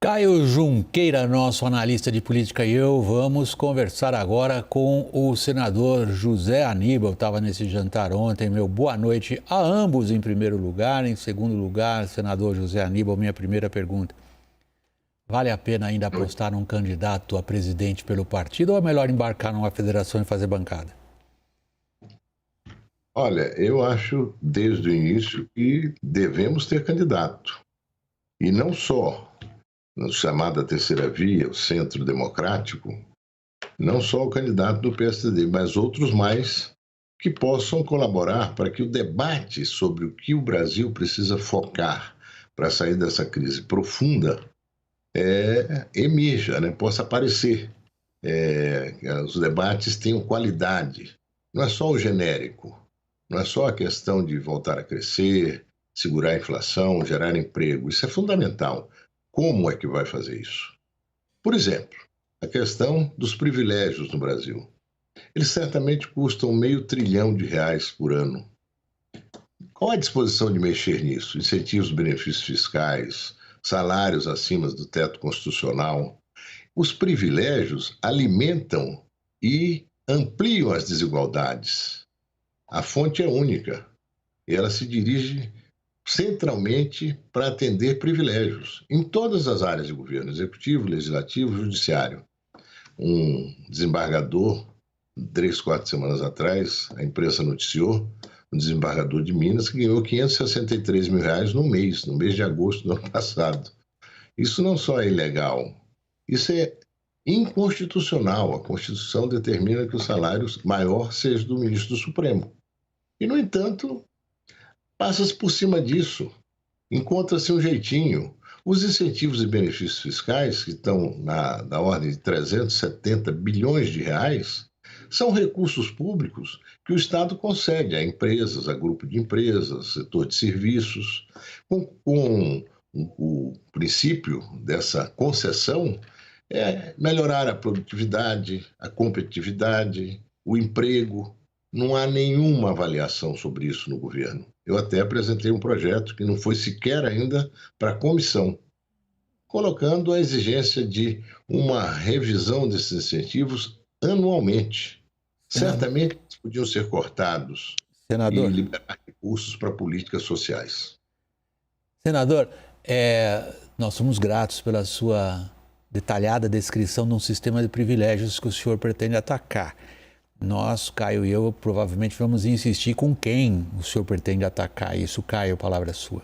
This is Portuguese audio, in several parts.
Caio Junqueira, nosso analista de política, e eu vamos conversar agora com o senador José Aníbal. Estava nesse jantar ontem. Meu boa noite a ambos em primeiro lugar. Em segundo lugar, senador José Aníbal, minha primeira pergunta. Vale a pena ainda apostar num candidato a presidente pelo partido ou é melhor embarcar numa federação e fazer bancada? Olha, eu acho desde o início que devemos ter candidato. E não só na chamada terceira via, o centro democrático, não só o candidato do PSD, mas outros mais que possam colaborar para que o debate sobre o que o Brasil precisa focar para sair dessa crise profunda emerja, possa aparecer. Os debates tenham qualidade. Não é só o genérico. Não é só a questão de voltar a crescer, segurar a inflação, gerar emprego. Isso é fundamental. Como é que vai fazer isso? Por exemplo, a questão dos privilégios no Brasil. Eles certamente custam R$500 bilhão por ano. Qual a disposição de mexer nisso? Incentivos, benefícios fiscais, salários acima do teto constitucional. Os privilégios alimentam e ampliam as desigualdades. A fonte é única e ela se dirige centralmente para atender privilégios em todas as áreas de governo, executivo, legislativo, judiciário. Um desembargador, 3, 4 semanas atrás, a imprensa noticiou, um desembargador de Minas que ganhou R$563 mil no mês de agosto do ano passado. Isso não só é ilegal, isso é inconstitucional. A Constituição determina que o salário maior seja do ministro do Supremo. E, no entanto, passa-se por cima disso. Encontra-se um jeitinho. Os incentivos e benefícios fiscais, que estão na ordem de R$370 bilhões, são recursos públicos que o Estado concede a empresas, a grupo de empresas, setor de serviços. Com o princípio dessa concessão é melhorar a produtividade, a competitividade, o emprego. Não há nenhuma avaliação sobre isso no governo. Eu até apresentei um projeto que não foi sequer ainda para a comissão, colocando a exigência de uma revisão desses incentivos anualmente. Certamente podiam ser cortados e Senador. liberar recursos para políticas sociais. Senador, nós somos gratos pela sua detalhada descrição de um sistema de privilégios que o senhor pretende atacar. Nós, Caio e eu, provavelmente vamos insistir com quem o senhor pretende atacar isso. Caio, a palavra é sua.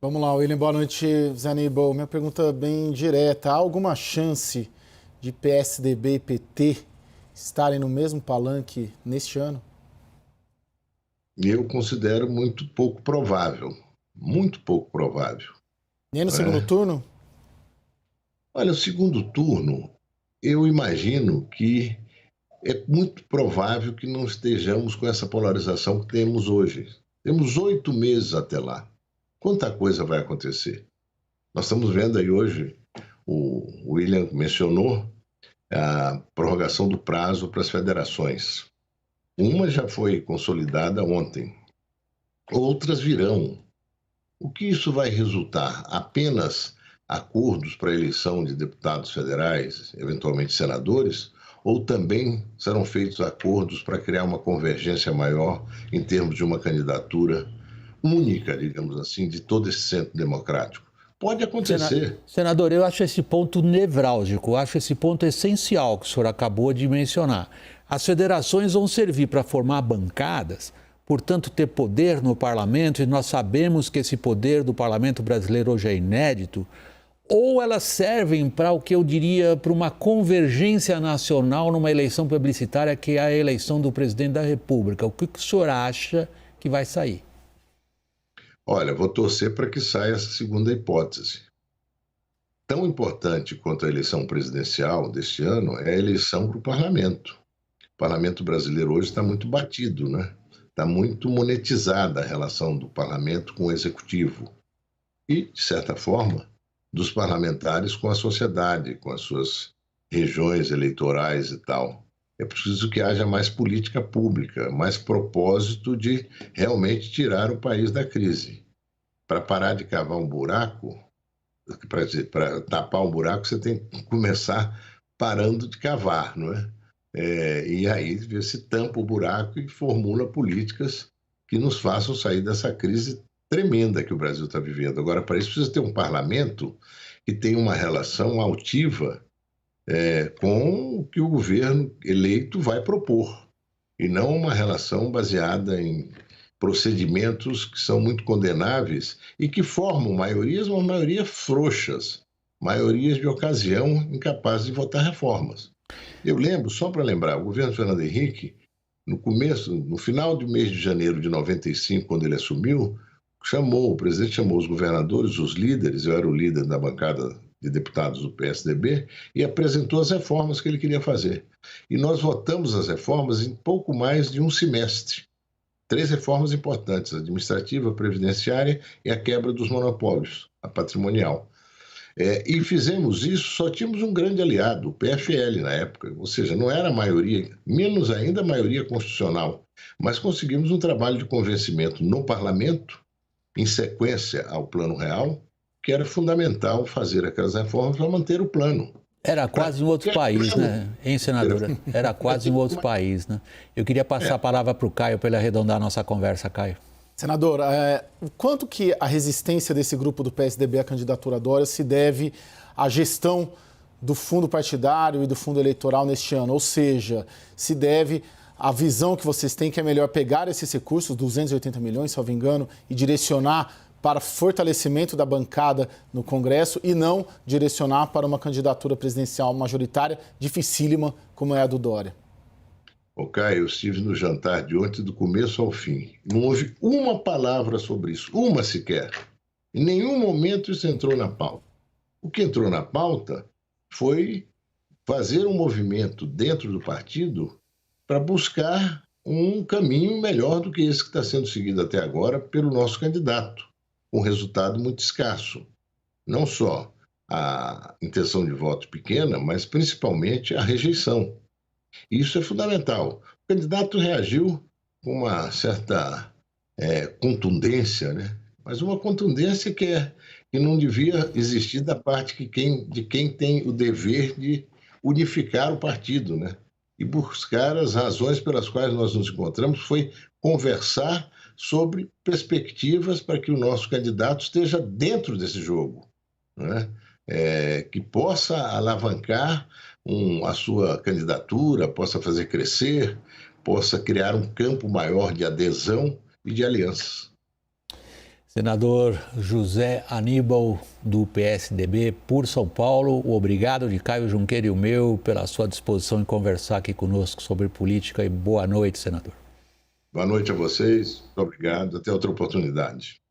Vamos lá, William. Boa noite, Zé Aníbal. Minha pergunta é bem direta. Há alguma chance de PSDB e PT estarem no mesmo palanque neste ano? Eu considero muito pouco provável. Muito pouco provável. Nem no segundo turno? Olha, o segundo turno, eu imagino que é muito provável que não estejamos com essa polarização que temos hoje. Temos 8 meses até lá. Quanta coisa vai acontecer? Nós estamos vendo aí hoje, o William mencionou, a prorrogação do prazo para as federações. Uma já foi consolidada ontem. Outras virão. O que isso vai resultar? Apenas acordos para a eleição de deputados federais, eventualmente senadores? Ou também serão feitos acordos para criar uma convergência maior em termos de uma candidatura única, digamos assim, de todo esse centro democrático? Pode acontecer. Senador, eu acho esse ponto nevrálgico, eu acho esse ponto essencial que o senhor acabou de mencionar. As federações vão servir para formar bancadas, portanto ter poder no parlamento, e nós sabemos que esse poder do parlamento brasileiro hoje é inédito, ou elas servem para o que eu diria, para uma convergência nacional numa eleição plebiscitária que é a eleição do presidente da República. O que o senhor acha que vai sair? Olha, vou torcer para que saia essa segunda hipótese. Tão importante quanto a eleição presidencial deste ano é a eleição para o parlamento. O parlamento brasileiro hoje está muito batido, Está muito monetizada a relação do parlamento com o executivo. E, de certa forma, dos parlamentares com a sociedade, com as suas regiões eleitorais e tal. É preciso que haja mais política pública, mais propósito de realmente tirar o país da crise. Para parar de cavar um buraco, para tapar um buraco, você tem que começar parando de cavar, não é? E aí se tampa o buraco e formula políticas que nos façam sair dessa crise tremenda que o Brasil está vivendo. Agora, para isso, precisa ter um parlamento que tenha uma relação altiva com o que o governo eleito vai propor, e não uma relação baseada em procedimentos que são muito condenáveis e que formam maiorias, mas maiorias frouxas, maiorias de ocasião incapazes de votar reformas. Eu lembro, só para lembrar, o governo Fernando Henrique, no final do mês de janeiro de 95, quando ele assumiu, o presidente chamou os governadores, os líderes, eu era o líder da bancada de deputados do PSDB, e apresentou as reformas que ele queria fazer. E nós votamos as reformas em pouco mais de um semestre. 3 reformas importantes: a administrativa, a previdenciária e a quebra dos monopólios, a patrimonial. E fizemos isso, só tínhamos um grande aliado, o PFL na época, ou seja, não era a maioria, menos ainda a maioria constitucional, mas conseguimos um trabalho de convencimento no parlamento, em sequência ao Plano Real, que era fundamental fazer aquelas reformas para manter o plano. Era quase um outro país, né, hein, senadora? Era quase um outro país, né? Eu queria passar a palavra para o Caio para ele arredondar a nossa conversa, Caio. Senador, o quanto que a resistência desse grupo do PSDB à candidatura Dória se deve à gestão do fundo partidário e do fundo eleitoral neste ano? Ou seja, se deve à visão que vocês têm que é melhor pegar esses recursos, 280 milhões, se não me engano, e direcionar para fortalecimento da bancada no Congresso e não direcionar para uma candidatura presidencial majoritária dificílima como é a do Dória? Caio, eu estive no jantar de ontem do começo ao fim. Não houve uma palavra sobre isso, uma sequer. Em nenhum momento isso entrou na pauta. O que entrou na pauta foi fazer um movimento dentro do partido para buscar um caminho melhor do que esse que está sendo seguido até agora pelo nosso candidato, com resultado muito escasso. Não só a intenção de voto pequena, mas principalmente a rejeição. Isso é fundamental. O candidato reagiu com uma certa contundência, né? Mas uma contundência que não devia existir da parte de quem tem o dever de unificar o partido, né? E buscar as razões pelas quais nós nos encontramos, foi conversar sobre perspectivas para que o nosso candidato esteja dentro desse jogo, né? Que possa alavancar a sua candidatura, possa fazer crescer, possa criar um campo maior de adesão e de alianças. Senador José Aníbal, do PSDB, por São Paulo, obrigado de Caio Junqueira e o meu pela sua disposição em conversar aqui conosco sobre política, e boa noite, senador. Boa noite a vocês, muito obrigado, até outra oportunidade.